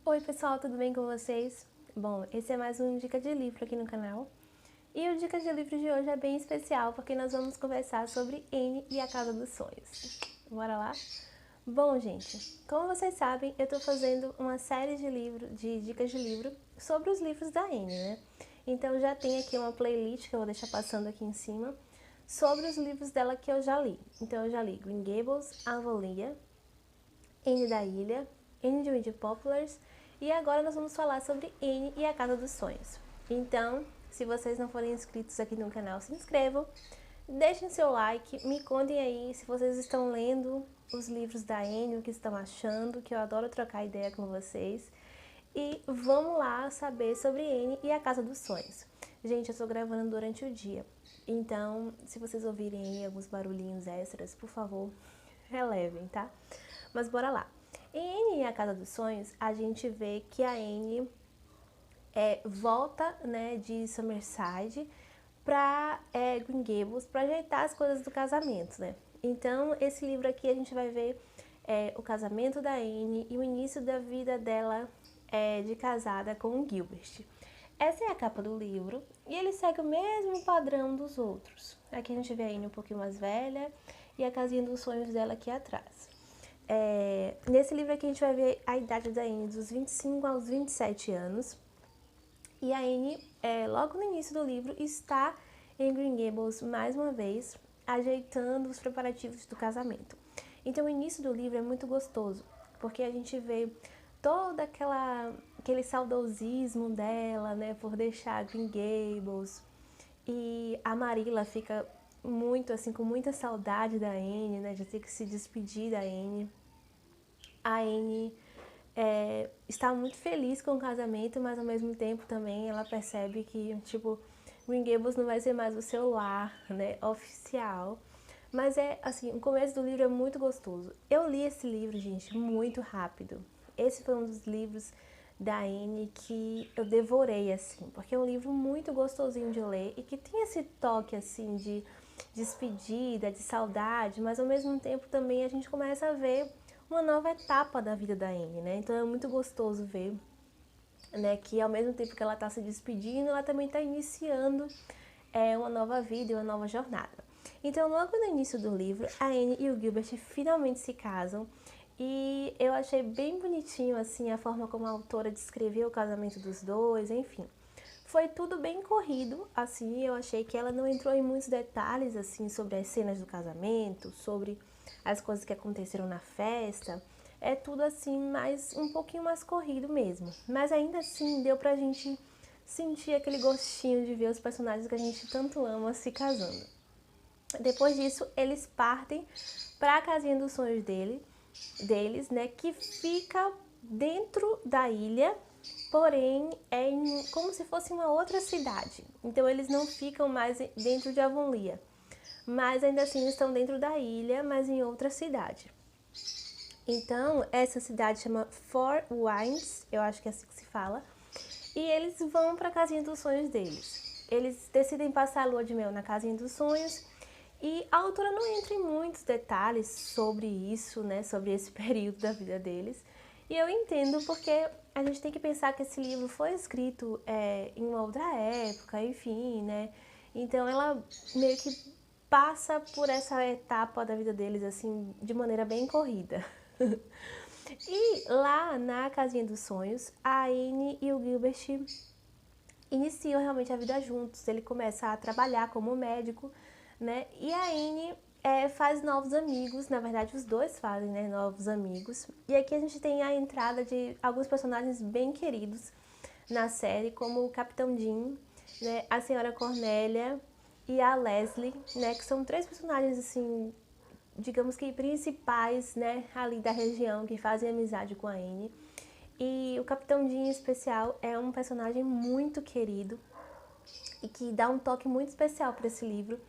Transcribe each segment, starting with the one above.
Oi pessoal, tudo bem com vocês? Bom, esse é mais um Dica de Livro aqui no canal. E o Dica de Livro de hoje é bem especial porque nós vamos conversar sobre Anne e a Casa dos Sonhos. Bora lá? Bom, gente, como vocês sabem, eu tô fazendo uma série de dicas de livro sobre os livros da Anne, né? Então já tem aqui uma playlist que eu vou deixar passando aqui em cima sobre os livros dela que eu já li. Então eu já li Green Gables, Avalia, Anne da Ilha, Anne de Windy Poplars e agora nós vamos falar sobre Anne e a Casa dos Sonhos. Então, se vocês não forem inscritos aqui no canal, se inscrevam, deixem seu like, me contem aí se vocês estão lendo os livros da Anne, o que estão achando, que eu adoro trocar ideia com vocês. E vamos lá saber sobre Anne e a Casa dos Sonhos. Gente, eu estou gravando durante o dia, então se vocês ouvirem aí alguns barulhinhos extras, por favor, relevem, tá? Mas bora lá. Em Anne e a Casa dos Sonhos, a gente vê que a Anne volta, né, de Summerside para Green Gables para ajeitar as coisas do casamento, né? Então, esse livro aqui a gente vai ver o casamento da Anne e o início da vida dela de casada com o Gilbert. Essa é a capa do livro e ele segue o mesmo padrão dos outros. Aqui a gente vê a Anne um pouquinho mais velha e a casinha dos sonhos dela aqui atrás. Nesse livro aqui a gente vai ver a idade da Anne dos 25 aos 27 anos. E a Anne, logo no início do livro, está em Green Gables mais uma vez, ajeitando os preparativos do casamento. Então o início do livro é muito gostoso, porque a gente vê todo aquele saudosismo dela, né, por deixar Green Gables. E a Marilla fica muito, assim, com muita saudade da Anne, né, de ter que se despedir da Anne. A Anne está muito feliz com o casamento, mas ao mesmo tempo também ela percebe que, tipo, Green Gables não vai ser mais o seu lar, né, oficial. Mas assim, o começo do livro é muito gostoso. Eu li esse livro, gente, muito rápido. Esse foi um dos livros da Anne que eu devorei, assim, porque é um livro muito gostosinho de ler e que tem esse toque, assim, de despedida, de saudade, mas ao mesmo tempo também a gente começa a ver uma nova etapa da vida da Anne, né? Então é muito gostoso ver, né, que ao mesmo tempo que ela está se despedindo, ela também está iniciando uma nova vida e uma nova jornada. Então, logo no início do livro, a Anne e o Gilbert finalmente se casam e eu achei bem bonitinho, assim, a forma como a autora descreveu o casamento dos dois, enfim. Foi tudo bem corrido, assim, eu achei que ela não entrou em muitos detalhes, assim, sobre as cenas do casamento, sobre as coisas que aconteceram na festa. É tudo, assim, um pouquinho mais corrido mesmo. Mas ainda assim, deu pra gente sentir aquele gostinho de ver os personagens que a gente tanto ama se casando. Depois disso, eles partem para a casinha dos sonhos deles, né, que fica dentro da ilha, porém como se fosse uma outra cidade. Então eles não ficam mais dentro de Avonlea, mas ainda assim estão dentro da ilha, mas em outra cidade. Então essa cidade chama Four Winds, eu acho que é assim que se fala, e eles vão para a casinha dos sonhos deles. Eles decidem passar a lua de mel na casinha dos sonhos e a autora não entra em muitos detalhes sobre isso, né, sobre esse período da vida deles. E eu entendo porque a gente tem que pensar que esse livro foi escrito em uma outra época, enfim, né? Então ela meio que passa por essa etapa da vida deles assim de maneira bem corrida. E lá na casinha dos sonhos, a Anne e o Gilbert iniciam realmente a vida juntos. Ele começa a trabalhar como médico, né? E a Anne faz novos amigos, na verdade os dois fazem, né, novos amigos. E aqui a gente tem a entrada de alguns personagens bem queridos na série, como o Capitão Jim, né, a Senhora Cornélia e a Leslie, né, que são três personagens assim, digamos que principais, né, ali da região, que fazem amizade com a Anne. E o Capitão Jim, em especial, é um personagem muito querido e que dá um toque muito especial para esse livro.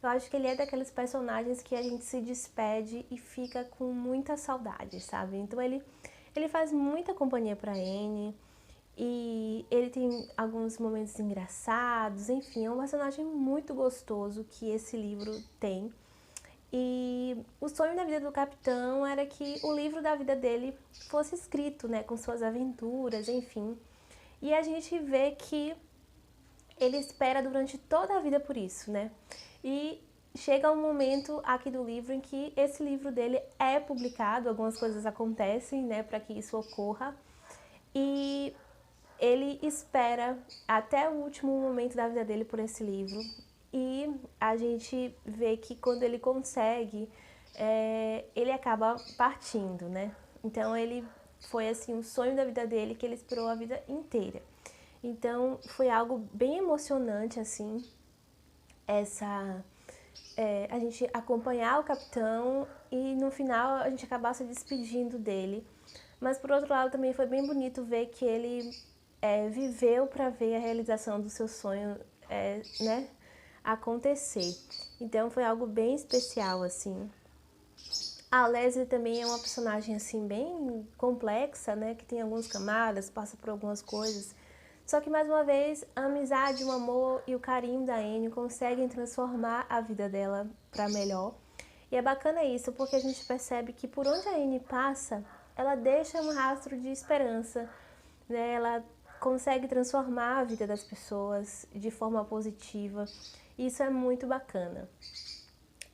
Eu acho que ele é daqueles personagens que a gente se despede e fica com muita saudade, sabe? Então ele faz muita companhia para Anne e ele tem alguns momentos engraçados, enfim, é um personagem muito gostoso que esse livro tem. E o sonho da vida do capitão era que o livro da vida dele fosse escrito, né, com suas aventuras, enfim. E a gente vê que ele espera durante toda a vida por isso, né? E chega um momento aqui do livro em que esse livro dele é publicado, algumas coisas acontecem, né, para que isso ocorra. E ele espera até o último momento da vida dele por esse livro. E a gente vê que quando ele consegue, ele acaba partindo, né? Então ele foi assim um sonho da vida dele que ele esperou a vida inteira. Então foi algo bem emocionante assim, a gente acompanhar o capitão e no final a gente acabar se despedindo dele. Mas por outro lado também foi bem bonito ver que ele viveu para ver a realização do seu sonho, né, acontecer. Então foi algo bem especial assim. A Leslie também é uma personagem assim bem complexa, né, que tem algumas camadas, passa por algumas coisas. Só que mais uma vez, a amizade, o amor e o carinho da Anne conseguem transformar a vida dela para melhor. E é bacana isso, porque a gente percebe que por onde a Anne passa, ela deixa um rastro de esperança, né? Ela consegue transformar a vida das pessoas de forma positiva. Isso é muito bacana.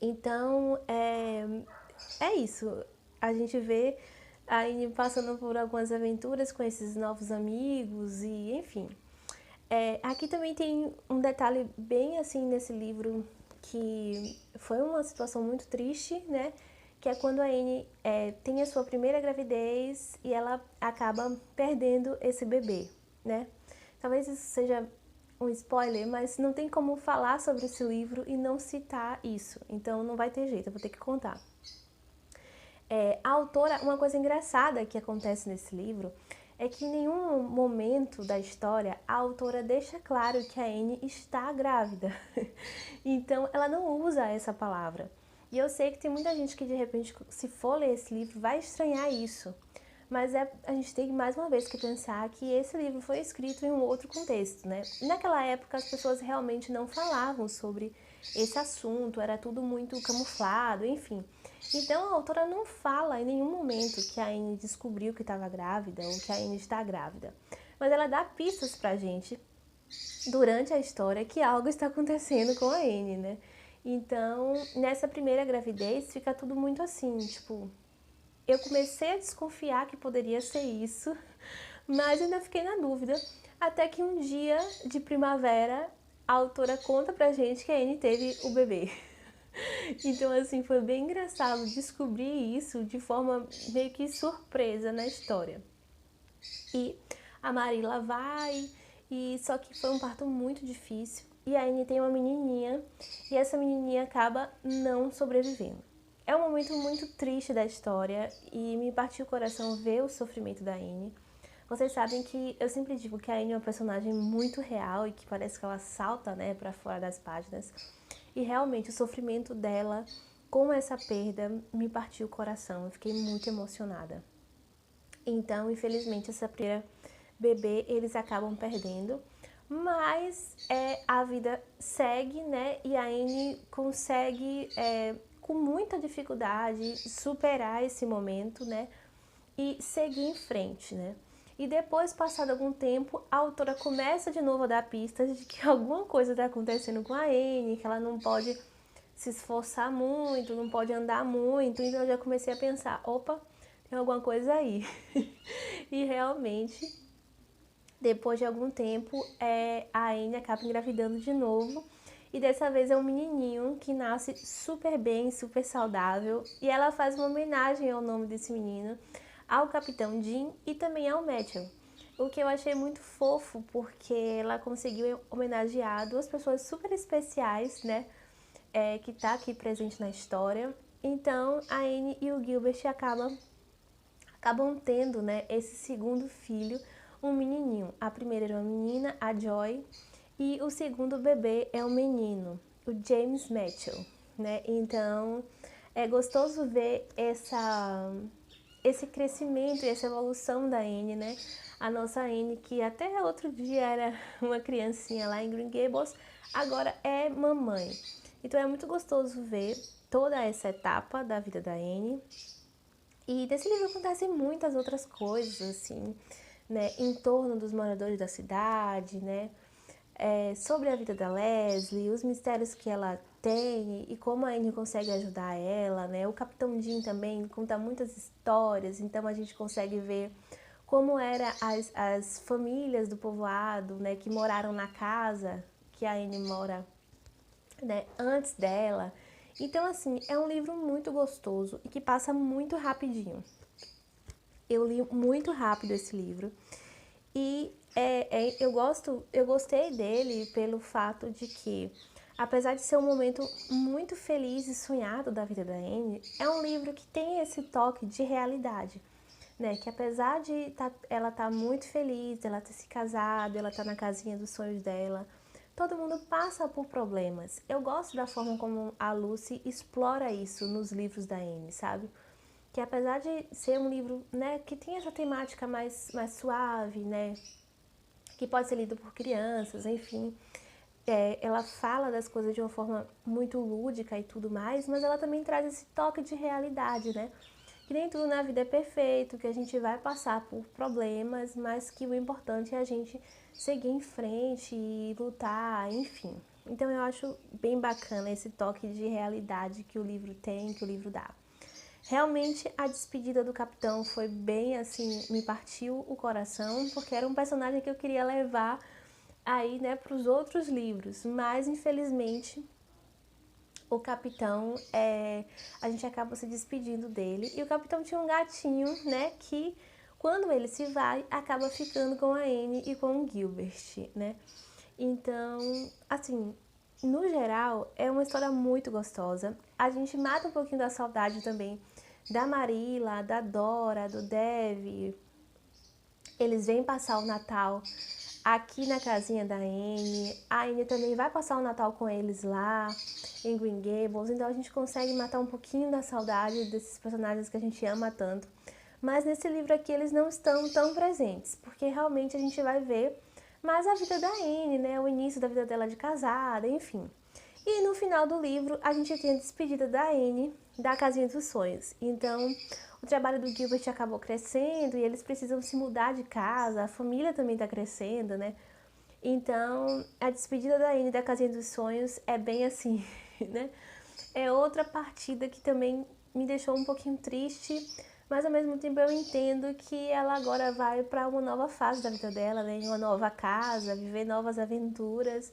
Então, é isso. A gente vê a Anne passando por algumas aventuras com esses novos amigos e, enfim. Aqui também tem um detalhe bem assim nesse livro que foi uma situação muito triste, né? Que é quando a Anne tem a sua primeira gravidez e ela acaba perdendo esse bebê, né? Talvez isso seja um spoiler, mas não tem como falar sobre esse livro e não citar isso. Então não vai ter jeito, eu vou ter que contar. A autora, uma coisa engraçada que acontece nesse livro é que em nenhum momento da história a autora deixa claro que a Anne está grávida. Então ela não usa essa palavra. E eu sei que tem muita gente que de repente, se for ler esse livro, vai estranhar isso. Mas a gente tem mais uma vez que pensar que esse livro foi escrito em um outro contexto, né? Naquela época as pessoas realmente não falavam sobre esse assunto, era tudo muito camuflado, enfim. Então a autora não fala em nenhum momento que a Anne descobriu que estava grávida ou que a Anne está grávida. Mas ela dá pistas pra gente durante a história que algo está acontecendo com a Anne, né? Então, nessa primeira gravidez fica tudo muito assim, tipo, eu comecei a desconfiar que poderia ser isso, mas ainda fiquei na dúvida, até que um dia de primavera a autora conta pra gente que a Anne teve o bebê. Então, assim, foi bem engraçado descobrir isso de forma meio que surpresa na história. E a Marilla vai, e só que foi um parto muito difícil. E a Anne tem uma menininha, e essa menininha acaba não sobrevivendo. É um momento muito triste da história e me partiu o coração ver o sofrimento da Anne. Vocês sabem que eu sempre digo que a Anne é uma personagem muito real e que parece que ela salta, né, para fora das páginas. E realmente o sofrimento dela com essa perda me partiu o coração. Eu fiquei muito emocionada. Então, infelizmente, essa primeira bebê eles acabam perdendo. Mas a vida segue, né? E a Anne consegue, com muita dificuldade, superar esse momento, né? E seguir em frente, né? E depois, passado algum tempo, a autora começa de novo a dar pistas de que alguma coisa está acontecendo com a Anne, que ela não pode se esforçar muito, não pode andar muito. Então eu já comecei a pensar, opa, tem alguma coisa aí. E realmente, depois de algum tempo, a Anne acaba engravidando de novo. E dessa vez é um menininho que nasce super bem, super saudável. E ela faz uma homenagem ao nome desse menino, ao Capitão Jim e também ao Matthew. O que eu achei muito fofo, porque ela conseguiu homenagear duas pessoas super especiais, né? Que tá aqui presente na história. Então, a Anne e o Gilbert acabam tendo, né, esse segundo filho, um menininho. A primeira era uma menina, a Joy, e o segundo bebê é um menino, o James Matthew, né? Então, é gostoso ver esse crescimento e essa evolução da Anne, né? A nossa Anne, que até outro dia era uma criancinha lá em Green Gables, agora é mamãe. Então é muito gostoso ver toda essa etapa da vida da Anne. E nesse livro acontecem muitas outras coisas, assim, né, em torno dos moradores da cidade, né, sobre a vida da Leslie, os mistérios que ela tem e como a Anne consegue ajudar ela, né. O Capitão Jim também conta muitas histórias, então a gente consegue ver como eram as famílias do povoado, né, que moraram na casa que a Anne mora, né, antes dela. Então, assim, é um livro muito gostoso e que passa muito rapidinho. Eu li muito rápido esse livro e eu gostei dele pelo fato de que, apesar de ser um momento muito feliz e sonhado da vida da Anne, é um livro que tem esse toque de realidade, né? Que apesar de ela tá muito feliz, ela ter se casado, ela tá na casinha dos sonhos dela, todo mundo passa por problemas. Eu gosto da forma como a Lucy explora isso nos livros da Anne, sabe? Que apesar de ser um livro, né, que tem essa temática mais suave, né, que pode ser lido por crianças, enfim, ela fala das coisas de uma forma muito lúdica e tudo mais, mas ela também traz esse toque de realidade, né? Que nem tudo na vida é perfeito, que a gente vai passar por problemas, mas que o importante é a gente seguir em frente e lutar, enfim. Então eu acho bem bacana esse toque de realidade que o livro tem, que o livro dá. Realmente a despedida do capitão foi bem assim, me partiu o coração, porque era um personagem que eu queria levar aí, né, para os outros livros, mas infelizmente o capitão, a gente acaba se despedindo dele, e o capitão tinha um gatinho, né, que quando ele se vai, acaba ficando com a Anne e com o Gilbert, né. Então, assim, no geral, é uma história muito gostosa. A gente mata um pouquinho da saudade também da Marilla, da Dora, do Dev. Eles vêm passar o Natal aqui na casinha da Anne. A Anne também vai passar o Natal com eles lá em Green Gables. Então a gente consegue matar um pouquinho da saudade desses personagens que a gente ama tanto. Mas nesse livro aqui eles não estão tão presentes, porque realmente a gente vai ver mais a vida da Anne, né? O início da vida dela de casada, enfim. E no final do livro a gente tem a despedida da Anne da casinha dos sonhos. Então o trabalho do Gilbert acabou crescendo e eles precisam se mudar de casa, a família também está crescendo, né? Então, a despedida da Anne da Casinha dos Sonhos é bem assim, né? É outra partida que também me deixou um pouquinho triste, mas ao mesmo tempo eu entendo que ela agora vai para uma nova fase da vida dela, né? Em uma nova casa, viver novas aventuras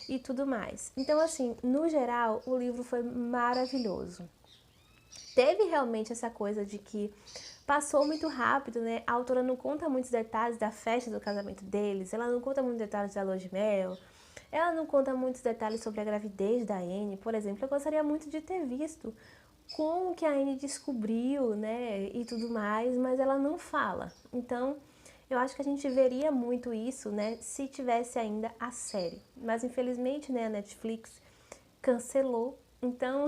e tudo mais. Então, assim, no geral, o livro foi maravilhoso. Teve realmente essa coisa de que passou muito rápido, né? A autora não conta muitos detalhes da festa do casamento deles, ela não conta muitos detalhes da lua de mel, ela não conta muitos detalhes sobre a gravidez da Anne, por exemplo. Eu gostaria muito de ter visto como que a Anne descobriu, né, e tudo mais, mas ela não fala. Então, eu acho que a gente veria muito isso, né, se tivesse ainda a série. Mas infelizmente, né, a Netflix cancelou. Então,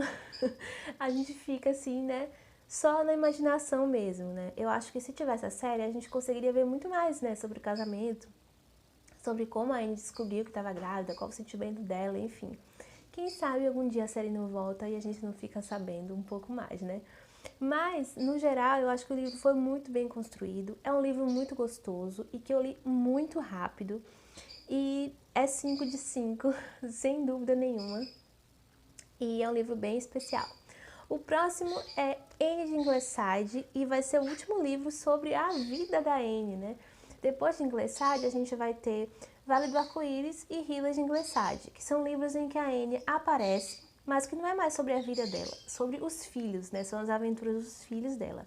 a gente fica assim, né, só na imaginação mesmo, né? Eu acho que se tivesse a série, a gente conseguiria ver muito mais, né, sobre o casamento, sobre como a Anne descobriu que estava grávida, qual o sentimento dela, enfim. Quem sabe algum dia a série não volta e a gente não fica sabendo um pouco mais, né? Mas, no geral, eu acho que o livro foi muito bem construído, é um livro muito gostoso e que eu li muito rápido e é 5 de 5, sem dúvida nenhuma. E é um livro bem especial. O próximo é Anne de Ingleside e vai ser o último livro sobre a vida da Anne, né? Depois de Ingleside, a gente vai ter Vale do Arco-Íris e Hilda de Ingleside, que são livros em que a Anne aparece, mas que não é mais sobre a vida dela, sobre os filhos, né? São as aventuras dos filhos dela.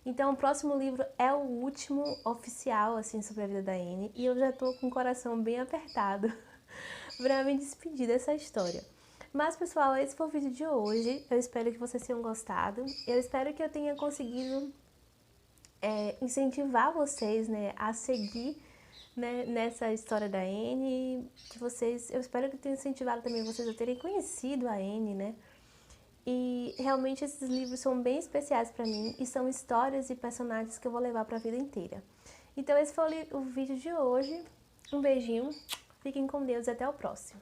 Então, o próximo livro é o último oficial, assim, sobre a vida da Anne, e eu já tô com o coração bem apertado para me despedir dessa história. Mas, pessoal, esse foi o vídeo de hoje. Eu espero que vocês tenham gostado. Eu espero que eu tenha conseguido incentivar vocês, né, a seguir, né, nessa história da Anne. Que vocês, eu espero que tenha incentivado também vocês a terem conhecido a Anne, né? E realmente esses livros são bem especiais para mim e são histórias e personagens que eu vou levar para a vida inteira. Então esse foi o vídeo de hoje. Um beijinho, fiquem com Deus e até o próximo.